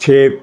6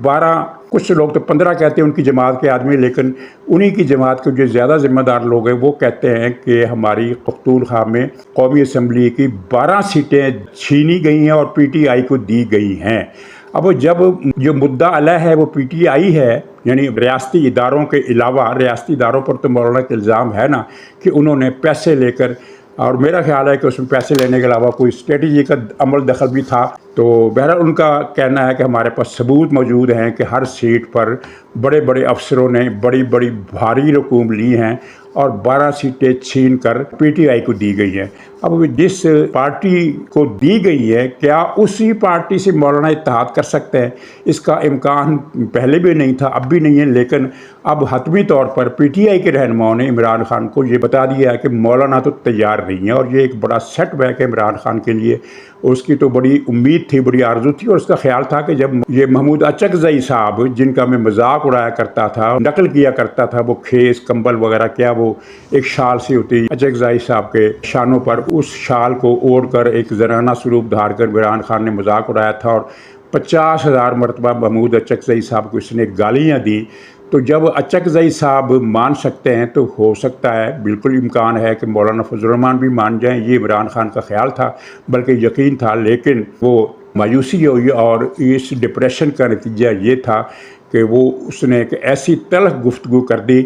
12 کچھ لوگ تو 15 کہتے ہیں ان کی جماعت کے آدمی، لیکن انہی کی جماعت کے جو زیادہ ذمہ دار لوگ ہیں وہ کہتے ہیں کہ ہماری پختونخوا میں قومی اسمبلی کی 12 سیٹیں چھینی گئی ہیں اور پی ٹی آئی کو دی گئی ہیں۔ اب جب جو مدعا علیہ ہے وہ پی ٹی آئی ہے، یعنی ریاستی اداروں کے علاوہ ریاستی اداروں پر تو مولانا کا الزام ہے نا کہ انہوں نے پیسے لے کر، اور میرا خیال ہے کہ اس میں پیسے لینے کے علاوہ کوئی اسٹریٹجی کا عمل دخل بھی تھا۔ تو بہرحال ان کا کہنا ہے کہ ہمارے پاس ثبوت موجود ہیں کہ ہر سیٹ پر بڑے بڑے افسروں نے بڑی بڑی بھاری رقوم لی ہیں اور 12 سیٹیں چھین کر پی ٹی آئی کو دی گئی ہیں۔ اب جس پارٹی کو دی گئی ہے کیا اسی پارٹی سے مولانا اتحاد کر سکتے ہیں؟ اس کا امکان پہلے بھی نہیں تھا، اب بھی نہیں ہے، لیکن اب حتمی طور پر پی ٹی آئی کے رہنماؤں نے عمران خان کو یہ بتا دیا ہے کہ مولانا تو تیار نہیں ہے، اور یہ ایک بڑا سیٹ بیک ہے عمران خان کے لیے۔ اس کی تو بڑی امید تھی، بڑی آرزو تھی، اور اس کا خیال تھا کہ جب یہ محمود اچکزئی صاحب جن کا میں مذاق اڑایا کرتا تھا، نقل کیا کرتا تھا، وہ کھیس کمبل وغیرہ کیا وہ ایک شال سی ہوتی اچکزئی صاحب کے شانوں پر، اس شال کو اوڑھ کر ایک زنانہ سلوک دھار کر عمران خان نے مذاق اڑایا تھا اور 50,000 مرتبہ محمود اچکزئی صاحب کو اس نے گالیاں دی۔ تو جب اچکزئی صاحب مان سکتے ہیں تو ہو سکتا ہے، بالکل امکان ہے کہ مولانا فضل الرحمان بھی مان جائیں۔ یہ عمران خان کا خیال تھا، بلکہ یقین تھا، لیکن وہ مایوسی ہوئی، اور اس ڈپریشن کا نتیجہ یہ تھا کہ اس نے ایک ایسی تلخ گفتگو کر دی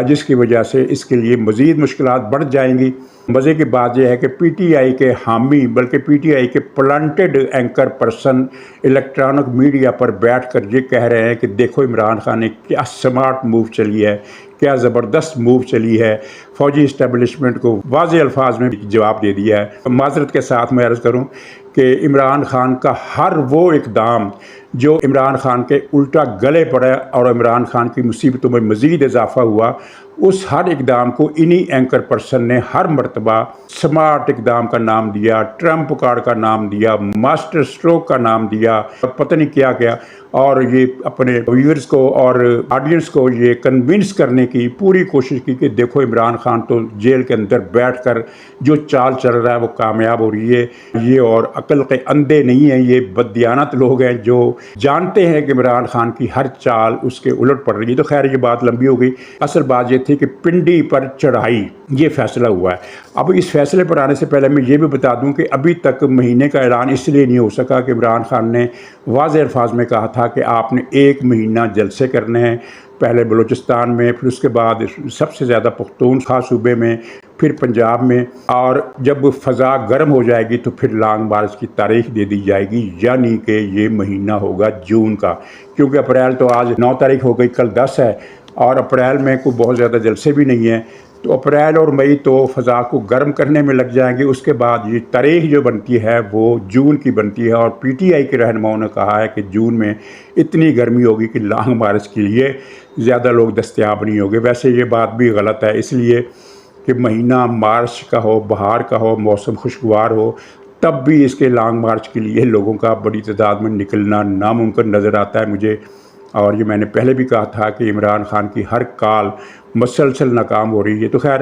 جس کی وجہ سے اس کے لیے مزید مشکلات بڑھ جائیں گی۔ مزے کی بات یہ ہے کہ پی ٹی آئی کے حامی، بلکہ پی ٹی آئی کے planted anchor person electronic media پر بیٹھ کر یہ کہہ رہے ہیں کہ دیکھو عمران خان نے کیا سمارٹ موو چلی ہے، کیا زبردست موو چلی ہے، فوجی اسٹیبلشمنٹ کو واضح الفاظ میں جواب دے دیا ہے۔ معذرت کے ساتھ میں عرض کروں کہ عمران خان کا ہر وہ اقدام جو عمران خان کے الٹا گلے پڑے اور عمران خان کی مصیبتوں میں مزید اضافہ ہوا، اس ہر اقدام کو انہی اینکر پرسن نے ہر مرتبہ سمارٹ اقدام کا نام دیا، ٹرمپ کارڈ کا نام دیا، ماسٹر سٹروک کا نام دیا، پتہ نہیں کیا کیا، اور یہ اپنے ویورز کو اور آڈینس کو یہ کنونس کرنے کی پوری کوشش کی کہ دیکھو عمران خان تو جیل کے اندر بیٹھ کر جو چال چل رہا ہے وہ کامیاب ہو رہی ہے، یہ اور عقل کے اندھے نہیں ہیں، یہ بددیانت لوگ ہیں جو جانتے ہیں کہ عمران خان کی ہر چال اس کے الٹ پڑ رہی ہے۔ تو خیر یہ بات لمبی ہو گئی، اصل بات یہ تھی کہ پنڈی پر چڑھائی یہ فیصلہ ہوا ہے۔ اب اس فیصلے پر آنے سے پہلے میں یہ بھی بتا دوں کہ ابھی تک مہینے کا اعلان اس لیے نہیں ہو سکا کہ عمران خان نے واضح الفاظ میں کہا تھا کہ آپ نے 1 مہینہ جلسے کرنے ہیں، پہلے بلوچستان میں، پھر اس کے بعد سب سے زیادہ پختونخوا صوبے میں، پھر پنجاب میں، اور جب فضا گرم ہو جائے گی تو پھر لانگ مارچ کی تاریخ دے دی جائے گی، یعنی کہ یہ مہینہ ہوگا جون کا، کیونکہ اپریل تو آج 9 تاریخ ہو گئی، کل 10 ہے، اور اپریل میں کوئی بہت زیادہ جلسے بھی نہیں ہیں، تو اپریل اور مئی تو فضا کو گرم کرنے میں لگ جائیں گے۔ اس کے بعد یہ تاریخ جو بنتی ہے وہ جون کی بنتی ہے، اور پی ٹی آئی کے رہنماؤں نے کہا ہے کہ جون میں اتنی گرمی ہوگی کہ لانگ مارچ کے لیے زیادہ لوگ دستیاب نہیں ہوگے۔ ویسے یہ بات بھی غلط ہے، اس لیے کہ مہینہ مارچ کا ہو، بہار کا ہو، موسم خوشگوار ہو، تب بھی اس کے لانگ مارچ کے لیے لوگوں کا بڑی تعداد میں نکلنا ناممکن نظر آتا ہے مجھے۔ اور یہ میں نے پہلے بھی کہا تھا کہ عمران خان کی ہر کال مسلسل ناکام ہو رہی ہے۔ تو خیر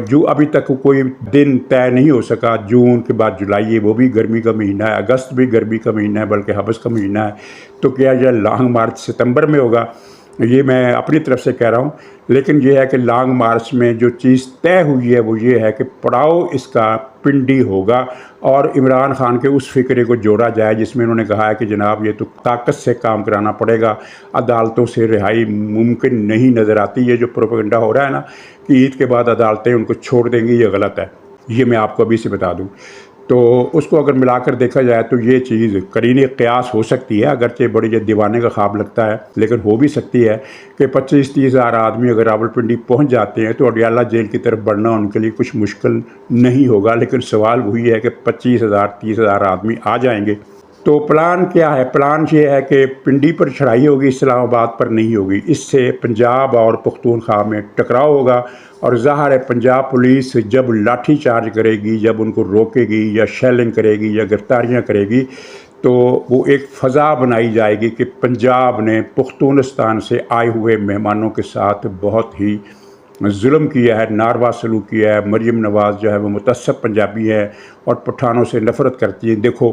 جو ابھی تک کوئی دن طے نہیں ہو سکا، جون کے بعد جولائی ہے، وہ بھی گرمی کا مہینہ ہے، اگست بھی گرمی کا مہینہ ہے، بلکہ حبس کا مہینہ ہے، تو کیا یہ لانگ مارچ ستمبر میں ہوگا؟ یہ میں اپنی طرف سے کہہ رہا ہوں، لیکن یہ ہے کہ لانگ مارچ میں جو چیز طے ہوئی ہے وہ یہ ہے کہ پڑاؤ اس کا پنڈی ہوگا، اور عمران خان کے اس فکرے کو جوڑا جائے جس میں انہوں نے کہا ہے کہ جناب یہ تو طاقت سے کام کرانا پڑے گا، عدالتوں سے رہائی ممکن نہیں نظر آتی۔ یہ جو پروپیگنڈا ہو رہا ہے نا کہ عید کے بعد عدالتیں ان کو چھوڑ دیں گی، یہ غلط ہے، یہ میں آپ کو ابھی سے بتا دوں۔ تو اس کو اگر ملا کر دیکھا جائے تو یہ چیز قرین قیاس ہو سکتی ہے، اگرچہ بڑی یہ دیوانے کا خواب لگتا ہے، لیکن ہو بھی سکتی ہے کہ 25-30 ہزار آدمی اگر راولپنڈی پہنچ جاتے ہیں تو اڈیالہ جیل کی طرف بڑھنا ان کے لیے کچھ مشکل نہیں ہوگا، لیکن سوال وہی ہے کہ 25,000-30,000 آدمی آ جائیں گے۔ تو پلان کیا ہے؟ پلان یہ ہے کہ پنڈی پر چڑھائی ہوگی، اسلام آباد پر نہیں ہوگی، اس سے پنجاب اور پختونخوا میں ٹکراؤ ہوگا، اور ظاہر ہے پنجاب پولیس جب لاٹھی چارج کرے گی، جب ان کو روکے گی یا شیلنگ کرے گی یا گرفتاریاں کرے گی، تو وہ ایک فضا بنائی جائے گی کہ پنجاب نے پختونستان سے آئے ہوئے مہمانوں کے ساتھ بہت ہی ظلم کیا ہے، ناروا سلوک کیا ہے، مریم نواز جو ہے وہ متعصب پنجابی ہے اور پٹھانوں سے نفرت کرتی ہے۔ دیکھو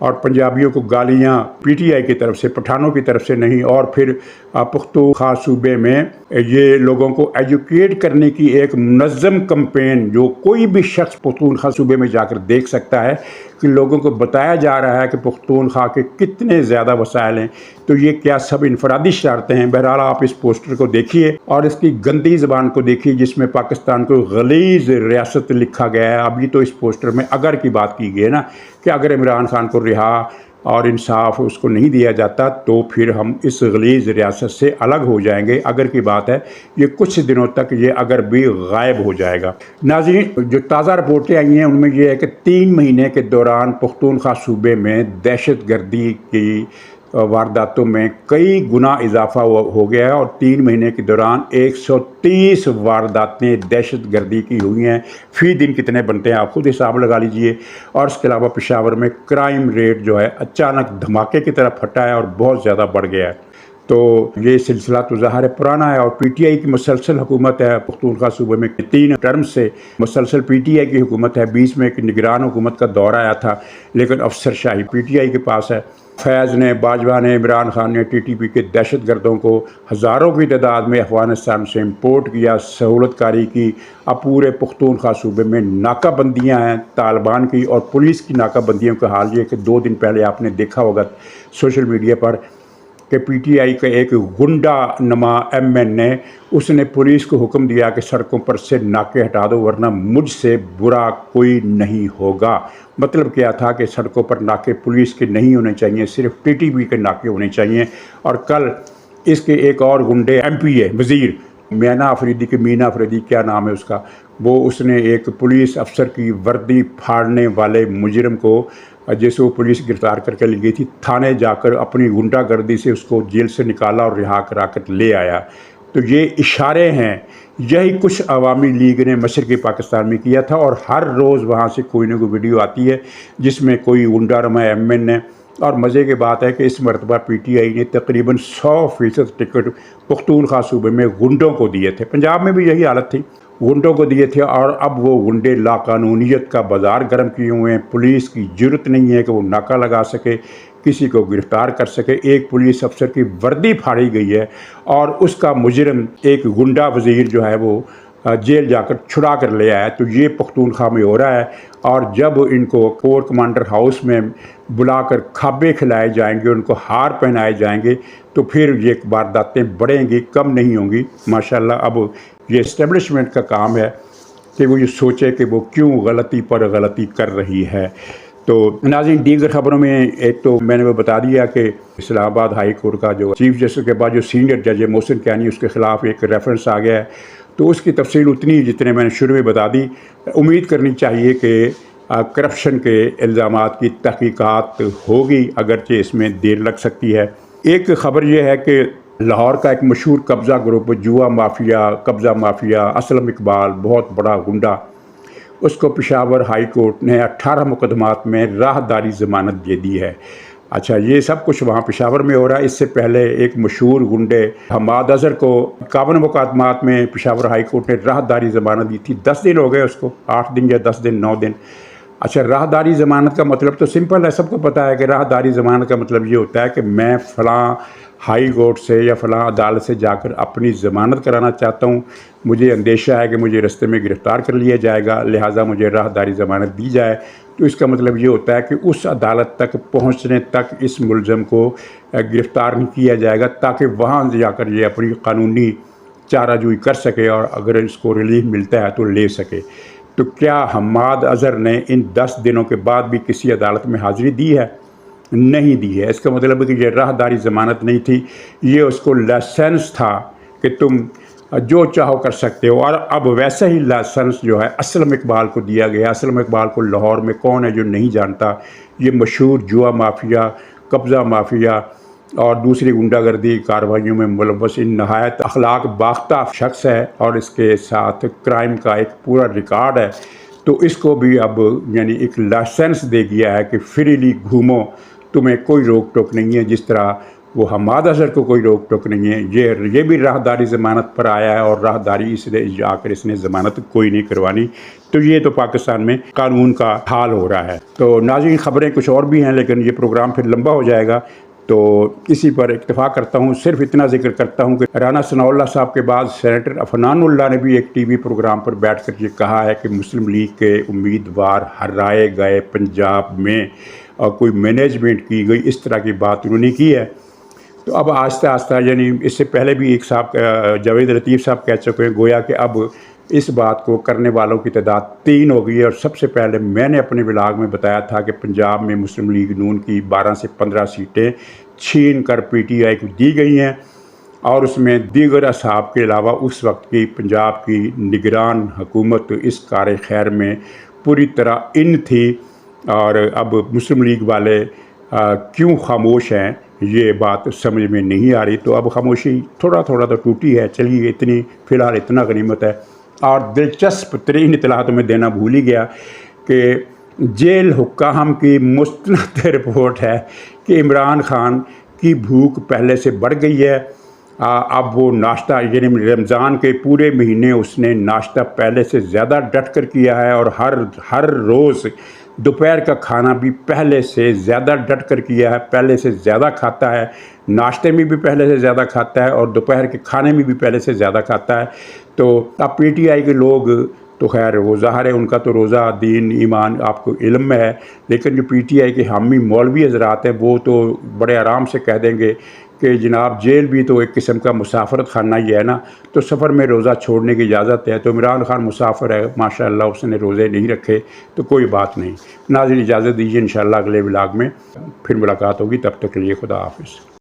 اور پنجابیوں کو گالیاں پی ٹی آئی کی طرف سے، پٹھانوں کی طرف سے نہیں، اور پھر پختونخوا صوبے میں یہ لوگوں کو ایجوکیٹ کرنے کی ایک منظم کمپین جو کوئی بھی شخص پختونخوا صوبے میں جا کر دیکھ سکتا ہے کہ لوگوں کو بتایا جا رہا ہے کہ پختونخوا کے کتنے زیادہ وسائل ہیں، تو یہ کیا سب انفرادی شرارتیں ہیں؟ بہرحال آپ اس پوسٹر کو دیکھیے اور اس کی گندی زبان کو دیکھیے جس میں پاکستان کو غلیظ ریاست لکھا گیا ہے۔ ابھی تو اس پوسٹر میں اگر کی بات کی گئی ہے نا کہ اگر عمران خان کو رہا اور انصاف اس کو نہیں دیا جاتا تو پھر ہم اس غلیظ ریاست سے الگ ہو جائیں گے۔ اگر کی بات ہے یہ کچھ دنوں تک یہ اگر بھی غائب ہو جائے گا۔ ناظرین، جو تازہ رپورٹیں آئی ہیں ان میں یہ ہے کہ 3 مہینے کے دوران پختونخوا صوبے میں دہشت گردی کی وارداتوں میں کئی گنا اضافہ ہو گیا ہے، اور 3 مہینے کے دوران 130 وارداتیں دہشت گردی کی ہوئی ہیں۔ فی دن کتنے بنتے ہیں آپ خود حساب لگا لیجئے۔ اور اس کے علاوہ پشاور میں کرائم ریٹ جو ہے اچانک دھماکے کی طرف پھٹا ہے اور بہت زیادہ بڑھ گیا ہے۔ تو یہ سلسلہ تو ظاہر ہے پرانا ہے، اور پی ٹی آئی کی مسلسل حکومت ہے پختونخوا صوبے میں، 3 ٹرم سے مسلسل پی ٹی آئی کی حکومت ہے۔ بیچ میں ایک نگران حکومت کا دور آیا تھا، لیکن افسر شاہی پی ٹی آئی کے پاس ہے۔ فیض نے، باجوہ نے، عمران خان نے ٹی ٹی پی کے دہشت گردوں کو ہزاروں کی تعداد میں افغانستان سے امپورٹ کیا، سہولت کاری کی۔ اب پورے پختونخوا صوبے میں ناکہ بندیاں ہیں طالبان کی، اور پولیس کی ناکہ بندیوں کا حال یہ کہ 2 دن پہلے آپ نے دیکھا ہوگا سوشل میڈیا پر کہ پی ٹی آئی کا ایک گنڈا نما ایم این نے اس نے پولیس کو حکم دیا کہ سڑکوں پر سے ناکے ہٹا دو ورنہ مجھ سے برا کوئی نہیں ہوگا۔ مطلب کیا تھا کہ سڑکوں پر ناکے پولیس کے نہیں ہونے چاہیے، صرف ٹی ٹی پی کے ناکے ہونے چاہیے۔ اور کل اس کے ایک اور گنڈے ایم پی اے وزیر مینا افریدی کے مینا افریدی کیا نام ہے اس کا، اس نے ایک پولیس افسر کی وردی پھاڑنے والے مجرم کو، جیسے وہ پولیس گرفتار کر کے لے گئی تھی، تھانے جا کر اپنی غنڈہ گردی سے اس کو جیل سے نکالا اور رہا کرا کر لے آیا۔ تو یہ اشارے ہیں، یہی کچھ عوامی لیگ نے مشرقی پاکستان میں کیا تھا، اور ہر روز وہاں سے کوئی نہ کوئی ویڈیو آتی ہے جس میں کوئی غنڈہ نما ایم این نے۔ اور مزے کی بات ہے کہ اس مرتبہ پی ٹی آئی نے تقریباً 100% ٹکٹ پختونخوا صوبے میں غنڈوں کو دیے تھے۔ پنجاب میں بھی یہی حالت تھی، غنڈوں کو دیے تھے، اور اب وہ غنڈے لا قانونیت کا بازار گرم کیے ہوئے ہیں۔ پولیس کی جرت نہیں ہے کہ وہ ناکہ لگا سکے، کسی کو گرفتار کر سکے۔ ایک پولیس افسر کی وردی پھاڑی گئی ہے اور اس کا مجرم ایک گنڈا وزیر جو ہے وہ جیل جا کر چھڑا کر لے آیا۔ تو یہ پختونخوا میں ہو رہا ہے، اور جب ان کو کور کمانڈر ہاؤس میں بلا کر کھابے کھلائے جائیں گے، ان کو ہار پہنائے جائیں گے، تو پھر یہ وارداتیں بڑھیں گی، کم نہیں ہوں گی۔ ماشاءاللہ اب یہ اسٹیبلشمنٹ کا کام ہے کہ وہ یہ سوچے کہ وہ کیوں غلطی پر غلطی کر رہی ہے۔ تو ناظرین، دیگر خبروں میں ایک تو میں نے وہ بتا دیا کہ اسلام آباد ہائی کورٹ کا جو چیف جسٹس کے بعد جو سینئر جج ہے محسن کیانی، اس کے خلاف ایک ریفرنس آ گیا ہے۔ تو اس کی تفصیل اتنی جتنے میں نے شروع میں بتا دی۔ امید کرنی چاہیے کہ کرپشن کے الزامات کی تحقیقات ہوگی، اگرچہ اس میں دیر لگ سکتی ہے۔ ایک خبر یہ ہے کہ لاہور کا ایک مشہور قبضہ گروپ جوا مافیا، قبضہ مافیا، اسلم اقبال، بہت بڑا گنڈا، اس کو پشاور ہائی کورٹ نے 18 مقدمات میں راہداری ضمانت دے دی ہے۔ اچھا، یہ سب کچھ وہاں پشاور میں ہو رہا ہے۔ اس سے پہلے ایک مشہور گنڈے حماد اظہر کو 51 مقدمات میں پشاور ہائی کورٹ نے راہداری ضمانت دی تھی۔ 10 دن ہو گئے اس کو، 8 دن یا 10 دن، 9 دن۔ اچھا، راہداری ضمانت کا مطلب تو سمپل ہے، سب کو پتہ ہے کہ راہداری ضمانت کا مطلب یہ ہوتا ہے کہ میں فلاں ہائی کورٹ سے یا فلاں عدالت سے جا کر اپنی ضمانت کرانا چاہتا ہوں، مجھے اندیشہ ہے کہ مجھے رستے میں گرفتار کر لیا جائے گا، لہٰذا مجھے راہداری ضمانت دی جائے۔ تو اس کا مطلب یہ ہوتا ہے کہ اس عدالت تک پہنچنے تک اس ملزم کو گرفتار نہیں کیا جائے گا، تاکہ وہاں جا کر یہ اپنی قانونی چارہ جوئی کر سکے، اور اگر اس کو ریلیف ملتا ہے تو لے سکے۔ تو کیا حماد اظہر نے ان 10 دنوں کے بعد بھی کسی عدالت میں حاضری دی ہے؟ نہیں دی ہے۔ اس کا مطلب ہے کہ یہ راہداری ضمانت نہیں تھی، یہ اس کو لائسنس تھا کہ تم جو چاہو کر سکتے ہو۔ اور اب ویسا ہی لائسنس جو ہے اسلم اقبال کو دیا گیا۔ اسلم اقبال کو لاہور میں کون ہے جو نہیں جانتا؟ یہ مشہور جوا مافیا، قبضہ مافیا اور دوسری غنڈہ گردی کارروائیوں میں ملوث ان نہایت اخلاق باختہ شخص ہے، اور اس کے ساتھ کرائم کا ایک پورا ریکارڈ ہے۔ تو اس کو بھی اب یعنی ایک لائسنس دے دیا ہے کہ فریلی گھومو، تمہیں کوئی روک ٹوک نہیں ہے، جس طرح وہ حماد اظہر کو کوئی روک ٹوک نہیں ہے. یہ بھی راہداری ضمانت پر آیا ہے اور راہداری اس نے جا کر اس نے ضمانت کوئی نہیں کروانی. تو یہ تو پاکستان میں قانون کا حال ہو رہا ہے. تو ناظرین خبریں کچھ اور بھی ہیں لیکن یہ پروگرام پھر لمبا ہو جائے گا تو اسی پر اکتفا کرتا ہوں. صرف اتنا ذکر کرتا ہوں کہ رانا ثناء اللہ صاحب کے بعد سینیٹر عفنان اللہ نے بھی ایک ٹی وی پروگرام پر بیٹھ کر یہ کہا ہے کہ مسلم لیگ کے امیدوار ہرائے گئے پنجاب میں اور کوئی مینجمنٹ کی گئی اس طرح کی بات انہوں نے کی ہے. تو اب آہستہ آہستہ یعنی اس سے پہلے بھی ایک صاحب جاوید لطیف صاحب کہہ چکے ہیں گویا کہ اب اس بات کو کرنے والوں کی تعداد 3 ہو گئی ہے. اور سب سے پہلے میں نے اپنے بلاگ میں بتایا تھا کہ پنجاب میں مسلم لیگ نون کی 12 سے 15 سیٹیں چھین کر پی ٹی آئی کو دی گئی ہیں اور اس میں دیگر اصحاب کے علاوہ اس وقت کی پنجاب کی نگران حکومت اس کار خیر میں پوری طرح ان تھی. اور اب مسلم لیگ والے کیوں خاموش ہیں یہ بات سمجھ میں نہیں آ رہی. تو اب خاموشی تھوڑا تھوڑا تو ٹوٹی ہے. چلیے اتنی فی الحال اتنا غنیمت ہے. اور دلچسپ ترین اطلاعات میں دینا بھول ہی گیا کہ جیل حکام کی مستند رپورٹ ہے کہ عمران خان کی بھوک پہلے سے بڑھ گئی ہے. اب وہ ناشتہ یعنی رمضان کے پورے مہینے اس نے ناشتہ پہلے سے زیادہ ڈٹ کر کیا ہے اور ہر روز دوپہر کا کھانا بھی پہلے سے زیادہ ڈٹ کر کیا ہے. پہلے سے زیادہ کھاتا ہے, ناشتے میں بھی پہلے سے زیادہ کھاتا ہے اور دوپہر کے کھانے میں بھی پہلے سے زیادہ کھاتا ہے. تو اب پی ٹی آئی کے لوگ تو خیر وہ ظاہر ہے ان کا تو روزہ دین ایمان آپ کو علم میں ہے, لیکن جو پی ٹی آئی کے حامی مولوی حضرات ہیں وہ تو بڑے آرام سے کہہ دیں گے کہ جناب جیل بھی تو ایک قسم کا مسافرت خانہ ہی ہے نا, تو سفر میں روزہ چھوڑنے کی اجازت ہے. تو عمران خان مسافر ہے ماشاءاللہ, اس نے روزے نہیں رکھے تو کوئی بات نہیں. ناظرین اجازت دیجیے, انشاءاللہ اگلے ولاگ میں پھر ملاقات ہوگی. تب تک کے لیے خدا حافظ.